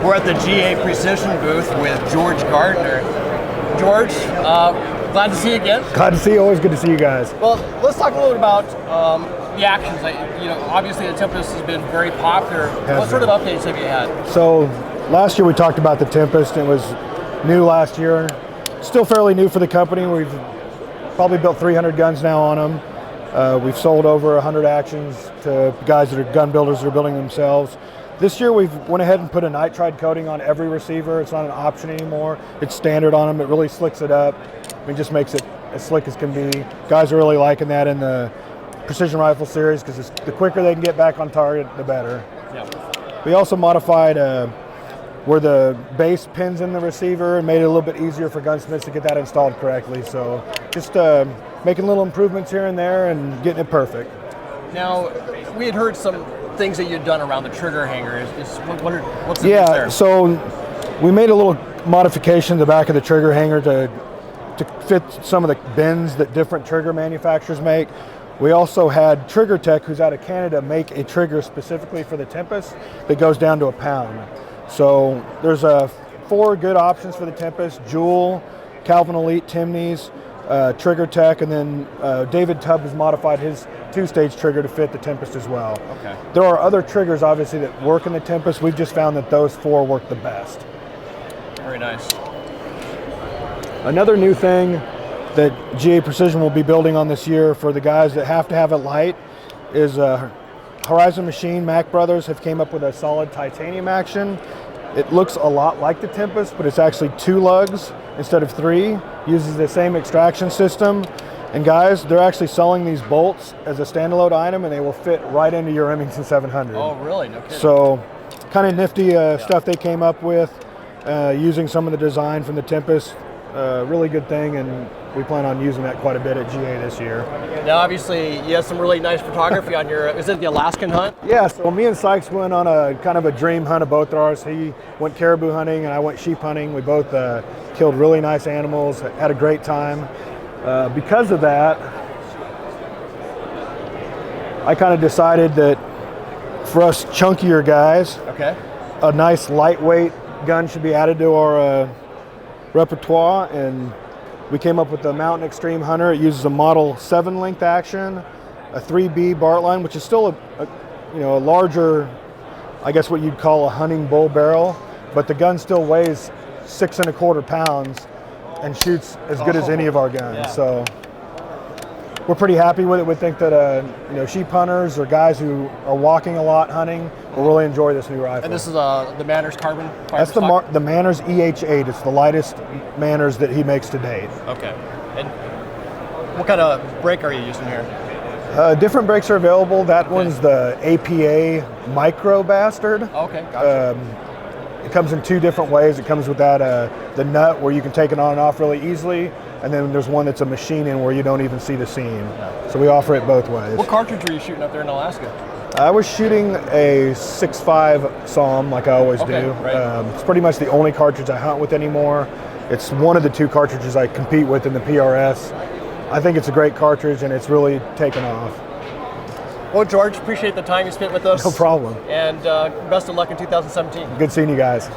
We're at the GA Precision booth with George Gardner. George, glad to see you again. Glad to see you. Always good to see you guys. Well, let's talk a little bit about the actions. Obviously the Tempest has been very popular. What sort of updates have you had? So last year we talked about the Tempest. It was new last year. Still fairly new for the company. We've probably built 300 guns now on them. We've sold over 100 actions to guys that are gun builders that are building themselves. This year we've went ahead and put a nitride coating on every receiver. It's not an option anymore. It's standard on them. It really slicks it up. It just makes it as slick as can be. Guys are really liking that in the precision rifle series because the quicker they can get back on target, the better. Yep. We also modified where the base pins in the receiver and made it a little bit easier for gunsmiths to get that installed correctly. So just making little improvements here and there and getting it perfect. Now, we had heard some things that you'd done around the trigger hanger. What's the there? Yeah, so we made a little modification in the back of the trigger hanger to fit some of the bends that different trigger manufacturers make. We also had Trigger Tech, who's out of Canada, make a trigger specifically for the Tempest that goes down to a pound. So there's 4 good options for the Tempest: Jewel, Calvin Elite Timneys, Trigger Tech, and then David Tubb has modified his 2-stage trigger to fit the Tempest as well. Okay. There are other triggers obviously that work in the Tempest. We've just found that those 4 work the best. Very nice. Another new thing that GA Precision will be building on this year for the guys that have to have it light is Horizon Machine, Mac Brothers have came up with a solid titanium action. It looks a lot like the Tempest, but it's actually 2 lugs instead of 3. Uses the same extraction system. And guys, they're actually selling these bolts as a standalone item, and they will fit right into your Remington 700. Oh, really? No kidding. So, kind of nifty stuff they came up with, using some of the design from the Tempest. Really good thing, and we plan on using that quite a bit at GA this year. Now, obviously, you have some really nice photography on your. Is it the Alaskan hunt? Yeah. So me and Sykes went on a kind of a dream hunt of both ours. He went caribou hunting, and I went sheep hunting. We both killed really nice animals. Had a great time. Because of that, I kind of decided that for us chunkier guys, a nice lightweight gun should be added to our repertoire, and we came up with the Mountain Extreme Hunter. It uses a Model 7 length action, a 3B Bartline, which is still a larger, I guess what you'd call a hunting bull barrel, but the gun still weighs 6 1/4 pounds and shoots as good as any of our guns. Yeah. So we're pretty happy with it. We think that sheep hunters or guys who are walking a lot hunting will really enjoy this new rifle. And this is the Manners carbon fiber That's stock? the Manners EH8. It's the lightest Manners that he makes to date. Okay. And what kind of brake are you using here? Different brakes are available. That one's the APA Micro Bastard. Okay, gotcha. It comes in 2 different ways. It comes with that the nut where you can take it on and off really easily, and then there's one that's a machine in where you don't even see the seam. Yeah. So we offer it both ways. What cartridge were you shooting up there in Alaska? I was shooting a 6.5 SAUM like I always do. Right. It's pretty much the only cartridge I hunt with anymore. It's one of the 2 cartridges I compete with in the PRS. I think it's a great cartridge, and it's really taken off. Well, George, appreciate the time you spent with us. No problem. And best of luck in 2017. Good seeing you guys.